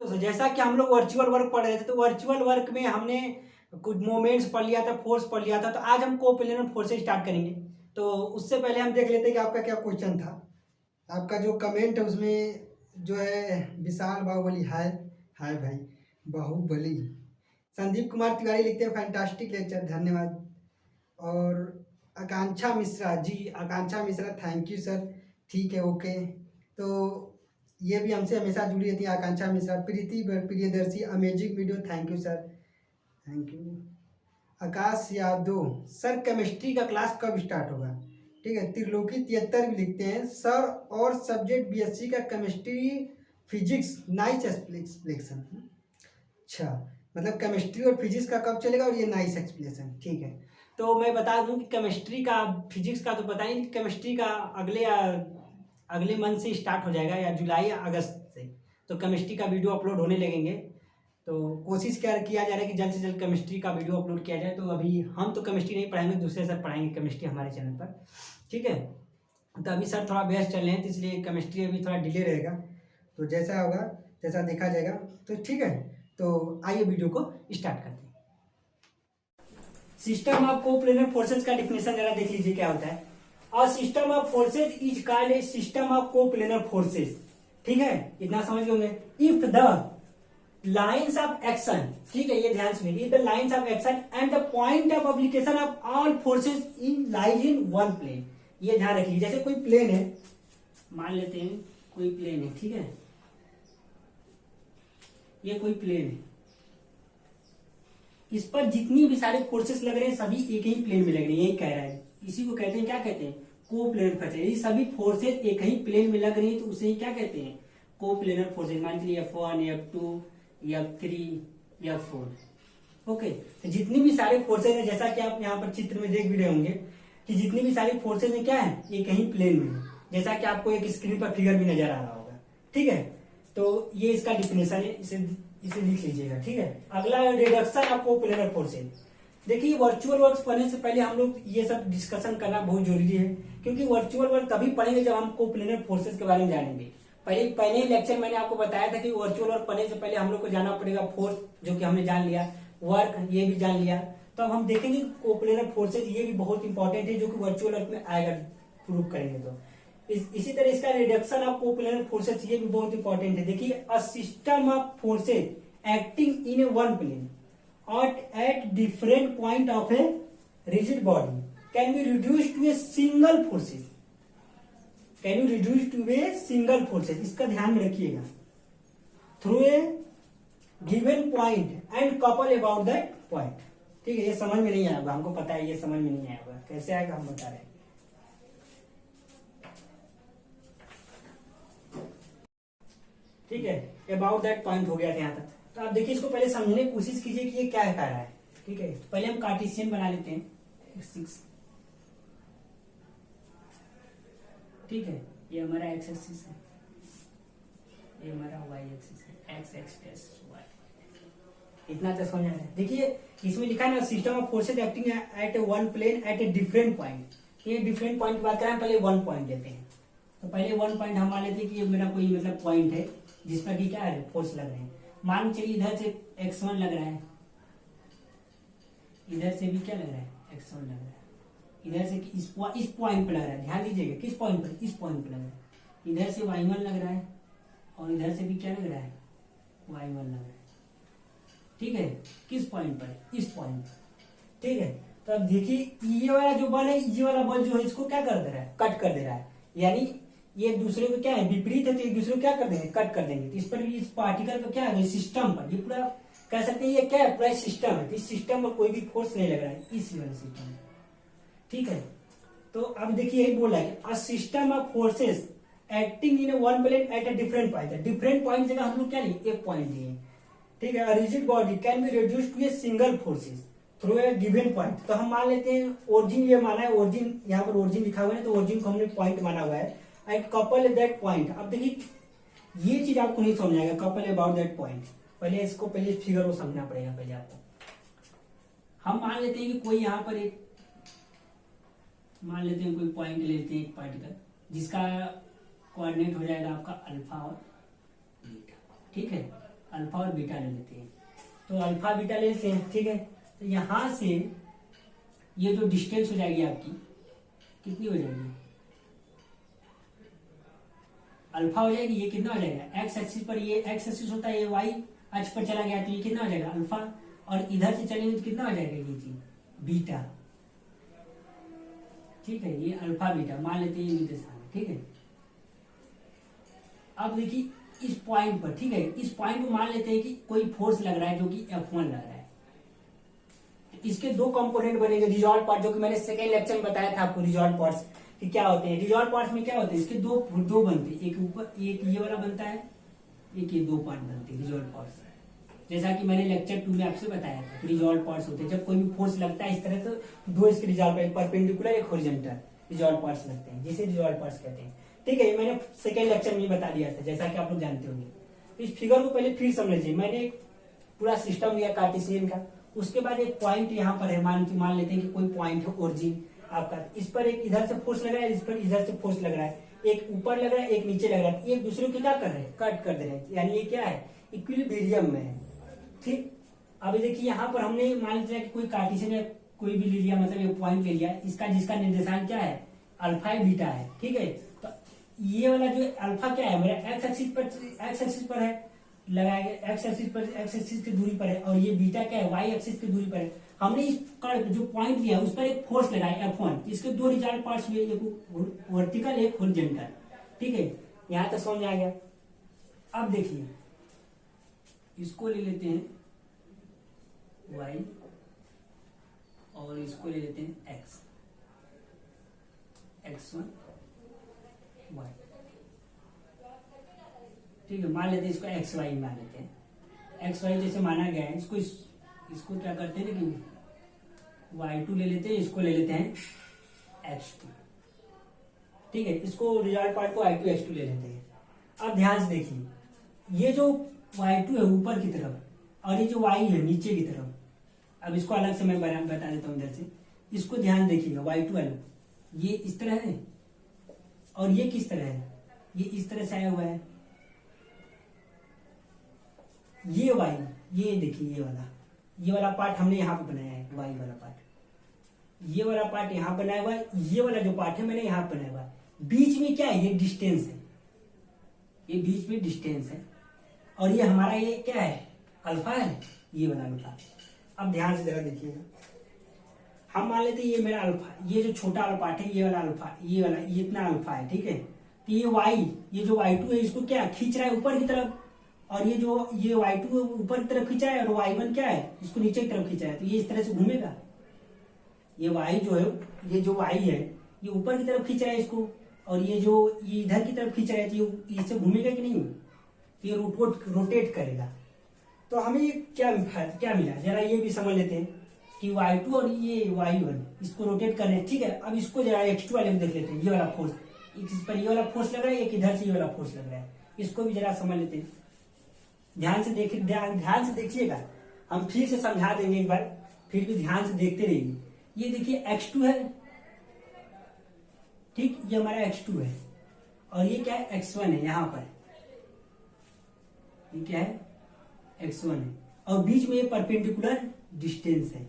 तो जैसा कि हम लोग वर्चुअल वर्क पढ़ रहे थे, तो वर्चुअल वर्क में हमने कुछ मोमेंट्स पढ़ लिया था, फोर्स पढ़ लिया था, तो आज हम कोप्लेनर फोर्स से स्टार्ट करेंगे। तो उससे पहले हम देख लेते हैं कि आपका क्या क्वेश्चन था। आपका जो कमेंट है उसमें जो है विशाल बाहुबली, हाय हाय भाई बाहुबली। संदीप कुमार तिवारी लिखते हैं फैंटास्टिक लेक्चर, धन्यवाद। और आकांक्षा मिश्रा जी, आकांक्षा मिश्रा थैंक यू सर, ठीक है ओके। तो ये भी हमसे हमेशा जुड़ी रहती है Akanksha Mishra. Preeti Priyadarshi amazing video, thank you sir, thank you. Akash Yadav sir chemistry का क्लास कब स्टार्ट होगा? ठीक है। त्रिलोकी 73 भी लिखते हैं सर, और सब्जेक्ट बीएससी का केमिस्ट्री फिजिक्स नाइस एक्सप्लेनेशन। अच्छा, मतलब केमिस्ट्री और फिजिक्स का कब चलेगा और ये नाइस एक्सप्लेनेशन, ठीक है। तो मैं बता दूं कि केमिस्ट्री का, फिजिक्स का तो पता नहीं, केमिस्ट्री का अगले मंथ से स्टार्ट हो जाएगा, या जुलाई या अगस्त से। तो केमिस्ट्री का वीडियो अपलोड होने लगेंगे। तो कोशिश किया जा रहा है कि जल्द से जल्द केमिस्ट्री का वीडियो अपलोड किया जाए। तो अभी हम तो केमिस्ट्री नहीं पढ़ाएंगे, दूसरे सर पढ़ाएंगे केमिस्ट्री हमारे चैनल पर, ठीक है। तो अभी सर थोड़ा व्यस्त चल रहे हैं, तो इसलिए केमिस्ट्री अभी थोड़ा डिले रहेगा। तो जैसा होगा, जैसा देखा जाएगा, तो ठीक है। तो आइए वीडियो को स्टार्ट करते हैं। सिस्टम ऑफ कोप्लेनर फोर्सेस का डिफिनेशन जरा देख लीजिए क्या होता है। A system of forces is called a system of coplanar forces, ठीक है, इतना समझ गए। If the lines of action, ठीक है, ये ध्यान सुनिए, the lines of action and the point of application of all forces in lies in one plane. ये ध्यान रखिए, जैसे कोई प्लेन है, मान लेते हैं कोई प्लेन है, ठीक है, ये कोई प्लेन है, इस पर जितनी भी सारे फोर्सेस लग रहे हैं सभी एक ही प्लेन में लग रहे हैं, यही कह रहा है। इसी को कहते हैं, क्या कहते हैं, कोप्लेनर फोर्सेस। ये सभी फोर्सेस एक ही प्लेन में लग रही है तो उसे क्या कहते हैं, कोप्लेनर फोर्सेस। मान लीजिए F1, F2, F3, F4, okay. तो जितनी भी सारे फोर्सेज है, जैसा कि आप यहाँ पर चित्र में देख भी रहे होंगे कि जितनी भी सारी फोर्सेज है क्या है, एक ही प्लेन में है, जैसा कि आपको एक स्क्रीन पर फिगर भी नजर आ रहा होगा, ठीक है। तो ये इसका डिफिनेशन है, इसे लिख लीजिएगा, ठीक है। अगला रिडक्शन ऑफ कोप्लेनर फोर्सेज। देखिए वर्चुअल वर्क पढ़ने से पहले हम लोग ये सब डिस्कशन करना बहुत जरूरी है, क्योंकि वर्चुअल वर्क तभी पढ़ेंगे जब हम कोप्लेनर फोर्सेज के बारे में जानेंगे। पहले ही लेक्चर मैंने आपको बताया था कि वर्चुअल वर्क पढ़ने से पहले हम लोग को जाना पड़ेगा फोर्स, जो कि हमने जान लिया, वर्क ये भी जान लिया। तो अब हम देखेंगे कोप्लेनर फोर्सेज, ये भी बहुत इंपॉर्टेंट है, जो कि वर्चुअल वर्क में आएगा, प्रूव करेंगे। तो इसी तरह इसका रिडक्शन ऑफ कोप्लेनर फोर्सेस, ये भी बहुत इंपॉर्टेंट है। देखिए, a system of forces acting in a one plane at different point of a rigid body can be reduced to a single forces, can be reduced to a single forces। इसका ध्यान में रखिएगा, through a given point and couple about that point, ठीक है। ये समझ में नहीं आया होगा, हमको पता है ये समझ में नहीं आया होगा, कैसे आएगा हम बता रहे हैं, ठीक है। अबाउट दैट पॉइंट हो गया था यहाँ तक। तो आप देखिए, इसको पहले समझने की कोशिश कीजिए कि ये क्या कह रहा है, ठीक है। पहले हम कार्टेशियन बना लेते हैं, 6, ठीक है। ये हमारा एक्स एक्सिस है, ये हमारा वाई एक्सिस है, एक्स एक्स प्लस वाई। इतना तो समझ आ रहा है। देखिए इसमें लिखा है ना, system of forces acting at a one plane at a different point. ये डिफरेंट पॉइंट की बात करें, पहले वन पॉइंट लेते हैं। तो पहले वन पॉइंट हम मान लेते हैं कि ये मेरा कोई मतलब पॉइंट है जिस पर कि क्या है, फोर्स लग रहे हैं। मान चलिए इधर से x1 लग रहा है, इधर से भी क्या लग रहा है, x1 लग रहा है, इधर से इस पॉइंट पे लग रहा है। ध्यान दीजिएगा, किस पॉइंट पर, इस पॉइंट पे लग रहा है। इधर से y1 लग रहा है और इधर से भी क्या लग रहा है, y1 लग रहा है, ठीक है। किस पॉइंट पर, इस पॉइंट पर, ठीक है। तो अब देखिए, ये वाला जो बल है, ये वाला बल जो है, इसको क्या कर दे रहा है, कट कर दे रहा है। यानी ये एक दूसरे को क्या है, विपरीत है, तो एक दूसरे को क्या कर देंगे, कट कर देंगे। तो इस पर भी, इस पार्टिकल पर क्या है, सिस्टम पर, ये पूरा कह सकते हैं ये क्या है, पूरा सिस्टम है। तो इस सिस्टम पर कोई भी फोर्स नहीं लग रहा है, इस वाले सिस्टम में, ठीक है। तो अब देखिए यही बोल रहा है, a system of forces acting in one plane at a different point. Different point जगह हम लोग क्या लिए, एक पॉइंट लिए, ठीक है। A rigid body can be reduced to a single forces through a given point. तो हम मान लेते हैं ओरिजिन, ये माना है ओरिजिन, यहाँ पर ओरिजिन लिखा हुआ है, तो ओरिजिन को हमने पॉइंट माना हुआ है, एट कपल दैट पॉइंट। अब देखिए ये चीज आपको नहीं समझ आएगा, कपल अबाउट दैट पॉइंट। पहले इसको, पहले फिगर को समझना पड़ेगा पहले आपको। हम मान लेते हैं कि कोई यहाँ पर एक, मान लेते हैं कोई पॉइंट लेते हैं, एक पार्टिकल जिसका कोऑर्डिनेट हो जाएगा आपका अल्फा और बीटा, ठीक है। अल्फा और बीटा ले लेते हैं। तो अल्फा बीटा ले लेते हैं, ठीक है। तो यहां से ये जो डिस्टेंस हो जाएगी आपकी कितनी हो जाएगी, अल्फा हो जाएगी। ये कितना हो जाएगा, एक्स एक्सिस पर, ये एक्स एक्सिस होता है, ये वाई अक्ष पर चला गया तो ये कितना हो जाएगा अल्फा, और इधर से चलेंगे तो कितना हो जाएगा ये चीज बीटा, ठीक है। ये अल्फा बीटा मान लेते हैं ये निर्देशांक, ठीक है। अब देखिए इस पॉइंट पर, ठीक है, इस पॉइंट को मान लेते हैं कि कोई फोर्स लग रहा है जो कि F1 लग रहा है। इसके दो कंपोनेंट बनेंगे, रिजॉल्व पार्ट, जो कि मैंने सेकेंड लेक्चर में बताया था आपको रिजॉल्व पार्ट्स कि क्या होते हैं। रिजॉल्व पार्ट्स में क्या होते हैं, इसके दो बनते हैं, एक ऊपर एक ये वाला बनता है, एक ये दो पार्ट बनते हैं रिजॉल्व पार्ट्स। जैसा कि मैंने लेक्चर 2 में आपसे बताया था रिजॉल्व पार्ट्स होते हैं, जब कोई भी फोर्स लगता है इस तरह से दो इसके रिजॉल्व, एक परपेंडिकुलर एक हॉरिजॉन्टल रिजॉल्व पार्ट्स लगते हैं, जिसे रिजॉल्व पार्ट्स कहते हैं, ठीक है। ये मैंने सेकेंड लेक्चर में बता दिया था, जैसा कि आप लोग जानते होंगे। इस फिगर को पहले फिर समझ लीजिए, मैंने एक पूरा सिस्टम लिया कार्टेशियन का, उसके बाद एक पॉइंट यहाँ पर है, मान लेते हैं कि कोई पॉइंट है ओरिजिन आपका, इस पर एक इधर से फोर्स लग रहा है, इस पर इधर से फोर्स लग रहा है, एक ऊपर लग रहा है एक नीचे लग रहा है, एक दूसरे को क्या कर रहे हैं, कट कर दे रहे हैं, यानी ये क्या है, इक्विलिब्रियम में है, ठीक। अब देखिए यहाँ पर हमने मान लिया कि कोई कार्टेशियन या कोई भी ले लिया, मतलब ये पॉइंट ले लिया, इसका जिसका निर्देशांक क्या है, अल्फा बीटा है, ठीक है। तो ये वाला जो अल्फा क्या है, मेरा एक्स एक्सिस पर है लगाया गया, एक्स एक्सिस की दूरी पर है, और ये बीटा क्या है, वाई एक्सिस की दूरी पर है। हमने इस कर्व जो पॉइंट लिया उस पर एक फोर्स लगाया F1, इसके दो रिजल्ट पार्ट्स हुए, एक वर्टिकल एक हॉरिजॉन्टल, ठीक है। यहां तक समझ आ गया। अब देखिए इसको ले लेते हैं y और इसको ले लेते हैं x1 y, ठीक है। मान लेते हैं इसको xy मान लेते हैं, xy जैसे माना गया है, इसको क्या करते हैं कि y2 ले लेते हैं, इसको ले लेते हैं x2, ठीक है। इसको रिजल्ट पार्ट को y2 x2 ले लेते हैं। अब ध्यान से देखिए, ये जो y2 है ऊपर की तरफ और ये जो y है नीचे की तरफ, अब इसको अलग से मैं बता देता हूं इधर से, इसको ध्यान देखिएगा, y2 अलग ये इस तरह है और ये किस तरह है, ये इस तरह से आया हुआ है, ये y, ये देखिए ये वाला पार्ट हमने यहाँ पे बनाया है, y वाला पार्ट, ये वाला पार्ट यहाँ बनाया हुआ है, ये वाला जो पार्ट है मैंने यहाँ बनाया हुआ है। बीच में क्या है, ये डिस्टेंस है, ये बीच में डिस्टेंस है, और ये हमारा ये क्या है, अल्फा है, ये वाला अल्फा। अब ध्यान से जरा देखिएगा, हम मान लेते हैं ये मेरा अल्फा, ये जो छोटा वाला पार्ट है ये वाला अल्फा, ये वाला ये इतना अल्फा है, ठीक है। तो ये y, ये जो y2 है इसको क्या खींच रहा है ऊपर की तरफ, और ये जो ये y2 ऊपर की तरफ खींचा है, और y1 क्या है इसको नीचे की तरफ खींचा है, तो ये इस तरह से घूमेगा। ये y जो है, ये जो y है ये ऊपर की तरफ खींच रहा है इसको, और ये जो ये इधर की तरफ खींच रहा है, तो ये इससे घूमेगा कि नहीं, तो ये रोटेट करेगा। तो हमें ये क्या मिला, जरा ये भी समझ लेते हैं कि y2 और ये y1 इसको रोटेट कर रहे हैं, ठीक है। अब इसको जरा x2 वाले में देख लेते हैं, ये वाला फोर्स, इस पर ये वाला फोर्स लग रहा है, एक इधर से ये वाला फोर्स लग रहा है, इसको भी जरा समझ लेते हैं। ध्यान से देखिएगा, हम फिर से समझा देंगे एक बार, फिर भी ध्यान से देखते रहिए। ये देखिए x2 है, ठीक, ये हमारा x2 है, और ये क्या है x1 है, यहाँ पर ये क्या है x1 है, और बीच में ये परपेंडिकुलर डिस्टेंस है,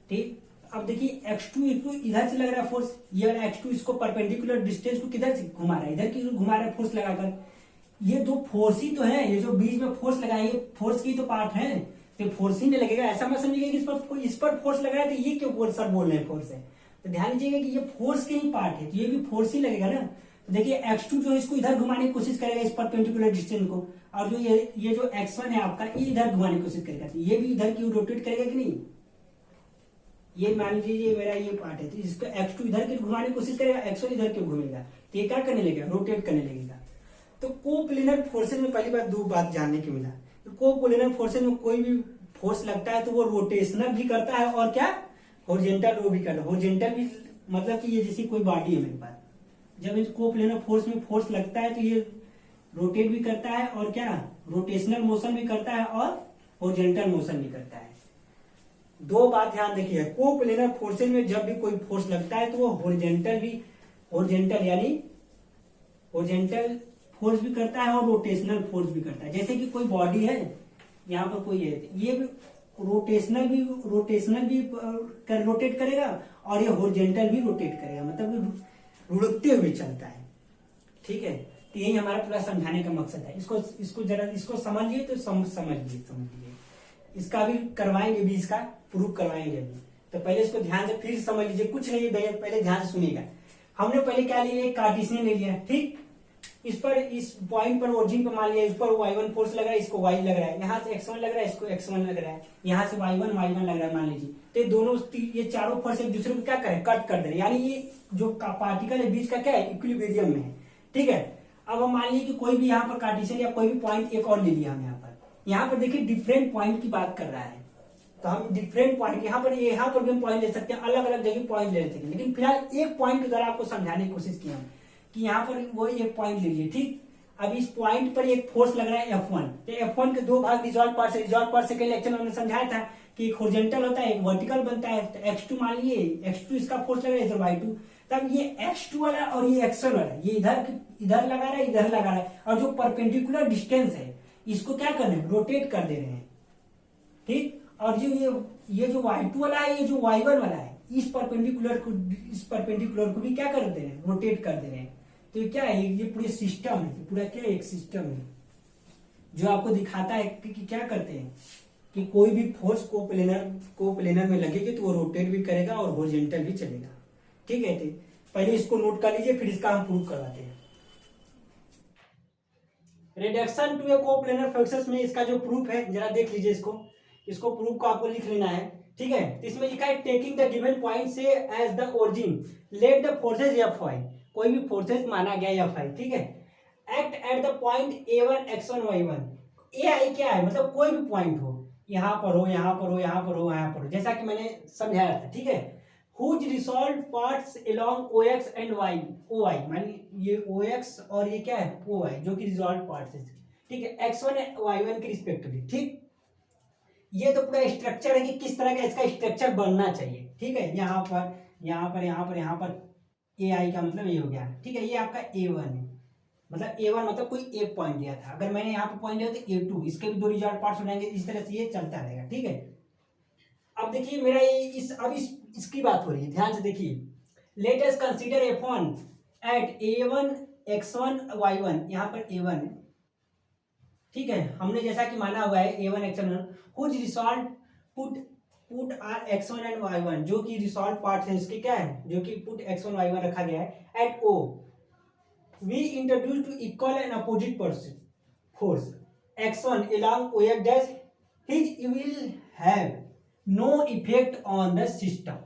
ठीक। अब देखिए x2 इधर से लग रहा है फोर्स, ये वाला x2 इसको परपेंडिकुलर डिस्टेंस को किधर से घुमा रहा है, इधर की घुमा रहा है फोर्स लगाकर। ये दो फोर्स ही तो है, ये जो बीच में फोर्स लगा है ये फोर्स की तो पार्ट है, तो फोर्स ही नहीं लगेगा, ऐसा मत समझिएगा कि इस पर फोर्स लग रहा है तो ये क्यों सर बोल रहे हैं फोर्स है। तो ध्यान दीजिएगा कि ये फोर्स के ही पार्ट है, तो ये भी फोर्स ही लगेगा ना। तो देखिए x2 जो है इसको इधर घुमाने की कोशिश करेगा इस परपेंडिकुलर डिस्टेंस को, और जो ये जो x1 है आपका ये इधर घुमाने की कोशिश करेगा, तो ये भी इधर की रोटेट करेगा कि नहीं। ये मान लीजिए मेरा ये पार्ट है, तो इसको x2 इधर की घुमाने की कोशिश करेगा, x1 इधर के घूमेगा, तो ये क्या करने लगेगा, रोटेट करने लगेगा। तो कोप्लेनर फोर्सेज में पहली बार दो बात जानने की मिला, तो कोप्लेनर फोर्सेज में कोई भी फोर्स लगता है तो वो रोटेशनल भी करता है और क्या हॉरिजॉन्टल वो भी करता है। हॉरिजॉन्टल भी मतलब कि ये जैसी कोई बॉडी है मेरे पास, जब इस कोप्लेनर फोर्स में फोर्स लगता है तो ये रोटेट भी करता है और क्या रोटेशनल मोशन भी करता है और हॉरिजॉन्टल मोशन भी करता है। दो बात ध्यान देखिए, कोप्लेनर फोर्सेज में जब भी कोई फोर्स लगता है तो वो हॉरिजॉन्टल यानी हॉरिजॉन्टल फोर्स भी करता है और रोटेशनल फोर्स भी करता है। जैसे कि कोई बॉडी है, यहाँ पर कोई है, ये भी रोटेशनल भी रोटेट करेगा और ये हॉरिजॉन्टल भी रोटेट करेगा, मतलब रुड़ते हुए चलता है। ठीक है, तो यही हमारा पूरा समझाने का मकसद है। इसको जरा इसको समझिए तो समझिए इसका भी करवाएंगे, भी इसका प्रूफ करवाएंगे अभी। तो पहले इसको ध्यान से फिर समझ लीजिए, कुछ नहीं भैया, पहले ध्यान से सुनिएगा। हमने पहले क्या लिया, कार्टेशियन ले लिया, ठीक। इस पॉइंट पर ओरिजिन पर मान लिया, इस पर y1 फोर्स लग रहा है, इसको y लग रहा है, यहाँ से x1 लग रहा है, इसको x1 लग रहा है, यहाँ से y1 लग रहा है मान लीजिए। तो ये दोनों ये चारों फोर्स एक दूसरे को क्या करें, कट कर दे रहे हैं, यानी ये जो पार्टिकल है बीच का क्या है, इक्विलिब्रियम में है। ठीक है, अब हम मान लीजिए कि कोई भी यहाँ पर कार्टेशियन या कोई भी पॉइंट एक और ले लिया हम यहाँ पर देखिए डिफरेंट पॉइंट की बात कर रहा है, तो हम डिफरेंट पॉइंट यहाँ पर भी हम पॉइंट ले सकते हैं, अलग अलग जगह पॉइंट ले सकते हैं। लेकिन फिलहाल एक पॉइंट की तरह आपको समझाने की कोशिश की हम कि यहाँ पर वो एक पॉइंट ले लिए, ठीक। अब इस पॉइंट पर एक फोर्स लग रहा है F1, तो F1 के दो भाग रिजॉल्व पार्ट से। रिजॉल्व पार्ट से कल लेक्चर में हमने समझाया था कि एक हॉरिजॉन्टल होता है, एक वर्टिकल बनता है। तो x2 मान लिए, x2 इसका फोर्स लग रहा है, इधर y2, तब ये x2 वाला और ये x1 वाला, ये इधर लगा रहा है, इधर लगा रहा है, और जो परपेंडिकुलर डिस्टेंस है इसको क्या कर रहे हैं, रोटेट कर दे रहे हैं, ठीक। और जो ये जो y2 वाला है, ये जो y1 वाला है, इस परपेंडिकुलर को भी क्या कर दे रहे हैं, रोटेट कर दे रहे हैं। तो ये क्या है, ये पूरे सिस्टम है, पूरा क्या एक सिस्टम है जो आपको दिखाता है कि क्या करते हैं कि कोई भी फोर्स कोप्लेनर में लगेगी तो वो रोटेट भी करेगा और हॉरिजॉन्टल भी चलेगा। ठीक है, तो पहले इसको नोट कर लीजिए, फिर इसका हम प्रूव करवाते हैं। Reduction to a coplanar fluxes में इसका जो प्रूफ है जरा देख लीजिए, इसको प्रूफ को आपको लिख लेना है। ठीक है, इसमें लिखा है टेकिंग द गिवन पॉइंट से as the origin, let the forces F5, कोई भी फोर्सेज माना गया F5, ठीक है, act at the point A1 X1 Y1। AI क्या है, मतलब कोई भी पॉइंट हो, यहाँ पर हो, यहाँ पर हो, यहाँ पर हो, यहाँ पर हो, जैसा कि मैंने समझाया था। ठीक है, whose resolve parts along OX and OY, मान ये OX और ये क्या है OY, जो कि रिसॉल्व पार्ट्स है। ठीक है, X1 Y1 के रिस्पेक्टिवली। ठीक, ये तो पूरा स्ट्रक्चर है कि किस तरह का इसका स्ट्रक्चर बनना चाहिए। ठीक है, यहाँ पर AI का मतलब ये हो गया। ठीक है, ये आपका A1 है, मतलब A1 मतलब कोई एक पॉइंट दिया था, अगर मैंने यहाँ पे पॉइंट दिया तो A2, इसके भी दो रिजल्ट पार्ट्स हो जाएंगे, इस तरह से ये चलता रहेगा। ठीक है, अब देखिए मेरा ये इसकी बात हो रही है, ध्यान से देखिए। Let us consider F1 at A1 X1 Y1, यहाँ पर A1 है। ठीक है, हमने जैसा कि माना हुआ है A1 X1, कुछ resolve put are X1 and Y1, जो कि रिसॉल्व पार्ट है इसके क्या है, जो कि पुट X1 Y1 रखा गया है। At O we introduce two equal and opposite force X1 along OX dash, which will have no effect on the system।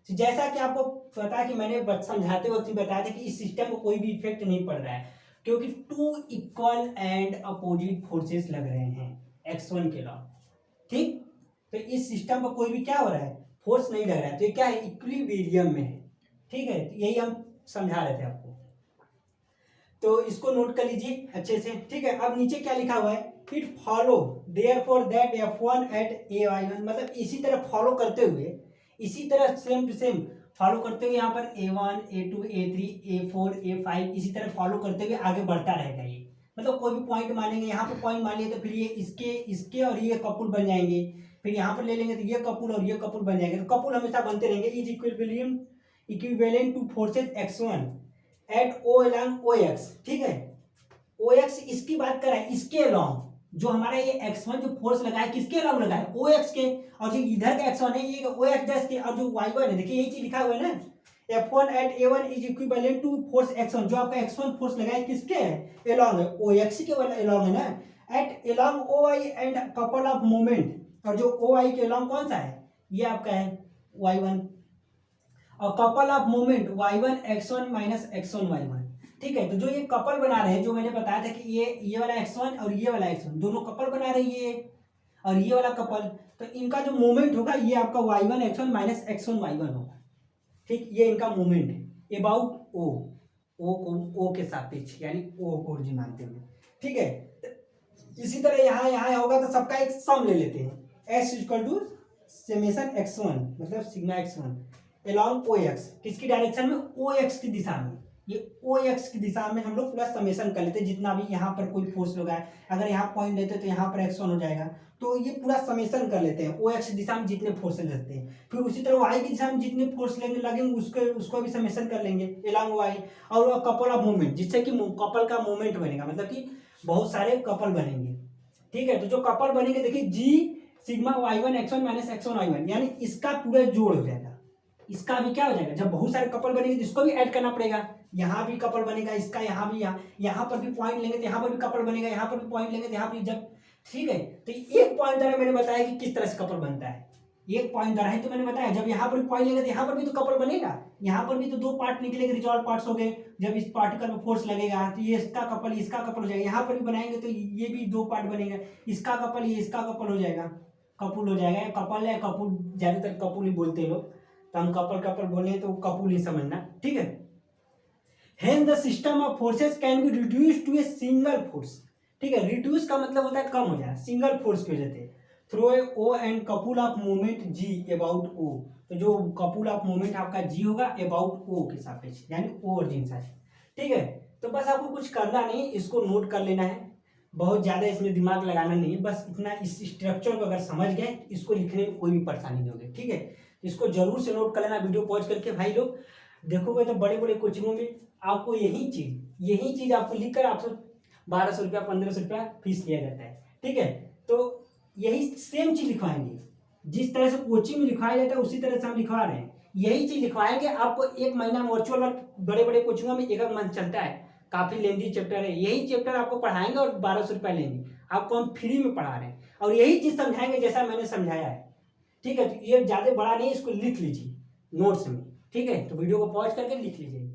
जैसा कि आपको पता है कि मैंने समझाते वक्त बताया था कि इस सिस्टम को कोई भी इफेक्ट नहीं पड़ रहा है, क्योंकि two equal and opposite forces लग रहे हैं X1 के अलावा। ठीक, तो इस सिस्टम पर कोई भी क्या हो रहा है, फोर्स नहीं लग रहा है, तो ये क्या है, इक्विलिब्रियम में है। ठीक है, यही हम समझा रहे थे आपको, तो इसको नोट कर लीजिए अच्छे से। ठीक है, अब नीचे क्या लिखा हुआ है, it follow therefore that F1 at A1, मतलब इसी तरह फॉलो करते हुए, इसी तरह सेम टू सेम फॉलो करते हुए यहाँ पर A1 A2 A3 A4 A5 इसी तरह फॉलो करते हुए आगे बढ़ता रहेगा। ये मतलब कोई भी पॉइंट मानेंगे, यहाँ पर पॉइंट मान लिए तो फिर ये इसके और ये कपुल बन जाएंगे, फिर यहाँ पर ले लेंगे तो ये कपुल और ये कपुल बन जाएंगे, तो कपुल हमेशा बनते रहेंगे। Is equivalent to forces X1 at O along OX। ठीक है, OX इसकी बात कर रहा है, इसके अलॉन्ग जो हमारा ये X1 जो फोर्स लगा है किसके अलॉन्ग लगा है, OX के, और जो इधर का X1 है ये OX डैश के, और जो Y1 है देखिए यही चीज लिखा हुआ है ना, F1 at A1 is equivalent to force X1, जो आपका X1 फोर्स लगा है किसके है, अलॉन्ग है, OX के अलॉन्ग है ना, at along OY and couple of moment, और जो OY के अलॉन्ग कौन सा है, ये आपका है Y1, और couple of moment Y1 X1 minus X1 Y1। ठीक है, तो जो ये कपल बना रहे हैं, जो मैंने बताया था कि ये वाला X1 और ये वाला X1 दोनों कपल बना रहे हैं, ये और ये वाला कपल, तो इनका जो मोमेंट होगा ये आपका Y1 X1 minus X1 Y1 होगा। ठीक, ये इनका मोमेंट है अबाउट O के सापेक्ष, यानी O को ओरिजिन मानते हुए। ठीक है, इसी तरह यहाँ होगा तो सबका एक सम ले लेते हैं, S equal to summation X1 मतलब सिग्मा X1 along OX, किसकी डायरेक्शन में, OX की दिशा में, ये ओ एक्स की दिशा में हम लोग पूरा समेशन कर लेते हैं, जितना भी यहाँ पर कोई फोर्स लगा है, अगर यहाँ पॉइंट लेते हैं तो यहाँ पर x1 हो जाएगा, तो ये पूरा समेशन कर लेते हैं ओ एक्स दिशा में जितने फोर्स लगते हैं। फिर उसी तरह वाई की दिशा में जितने फोर्स लगेंगे उसको भी समेशन कर लेंगे एलॉन्ग वाई। और कपल ऑफ मूवमेंट, जिससे कि कपल का मूवमेंट बनेगा, मतलब कि बहुत सारे कपल बनेंगे, ठीक है। तो जो कपल बनेंगे देखिए जी sigma y1 x1 minus x1 y1, यानी इसका पूरा जोड़ हो जाएगा। इसका भी क्या हो जाएगा, जब बहुत सारे कपल बनेंगे तो इसको भी ऐड करना पड़ेगा, यहाँ भी कपल बनेगा, इसका यहाँ भी, यहाँ पर भी पॉइंट लेंगे तो यहाँ पर भी कपल बनेगा, यहाँ पर भी पॉइंट लेंगे तो यहाँ पर जब, ठीक है। तो एक पॉइंट द्वारा मैंने बताया कि किस तरह से कपल बनता है, एक पॉइंट द्वारा ही तो मैंने बताया। जब यहाँ पर पॉइंट लेंगे तो यहाँ पर भी तो कपल बनेगा, यहाँ पर भी तो दो पार्ट निकलेंगे, रिजॉल्व पार्ट्स हो गए। जब इस पार्टिकल में फोर्स लगेगा तो ये इसका कपल हो जाएगा, यहाँ पर भी बनाएंगे तो ये भी दो पार्ट बनेगा, इसका कपल ये इसका कपल हो जाएगा, कपुल हो जाएगा। कपल है कपुल, ज्यादातर कपुल ही बोलते हैं लोग, तो हम कपल बोले तो कपुल ही समझना, ठीक है। Hence the system of forces can be reduced to a single force, ठीक है। रिड्यूस का मतलब होता है कम हो जाए, सिंगल फोर्स की वजह से, through a O and couple of movement G about O. तो जो कपुल ऑफ मूवमेंट आपका जी होगा अबाउट ओ के सापेक्ष, यानी ओ ओरिजिन से, ठीक है। तो बस आपको कुछ करना नहीं, इसको नोट कर लेना है, बहुत ज्यादा इसमें दिमाग लगाना नहीं है, बस इतना इस स्ट्रक्चर को अगर समझ गए इसको लिखने में कोई भी परेशानी नहीं होगी, ठीक है। इसको जरूर से नोट कर लेना, वीडियो पॉज करके भाई लोग देखोगे तो बड़े बड़े कोचिंगों में आपको यही चीज आपको लिखकर आपसे 1200 रुपया 1500 रुपया फीस लिया जाता है, ठीक है। तो यही सेम चीज लिखवाएंगे, जिस तरह से कोचिंग में लिखवाया जाता है उसी तरह से हम लिखवा रहे हैं, यही चीज लिखवाएंगे आपको। एक महीना वर्चुअल वर्क बड़े बड़े कोचिंगों में एक मंथ चलता है, काफी लेंदी चैप्टर है, यही चैप्टर आपको पढ़ाएंगे और 1200 रुपया लेंगे, आपको हम फ्री में पढ़ा रहे हैं और यही चीज समझाएंगे जैसा मैंने समझाया है, ठीक है। तो ये ज्यादा बड़ा नहीं, इसको लिख लीजिए नोट्स में, ठीक है। तो वीडियो को पॉज करके लिख लीजिए।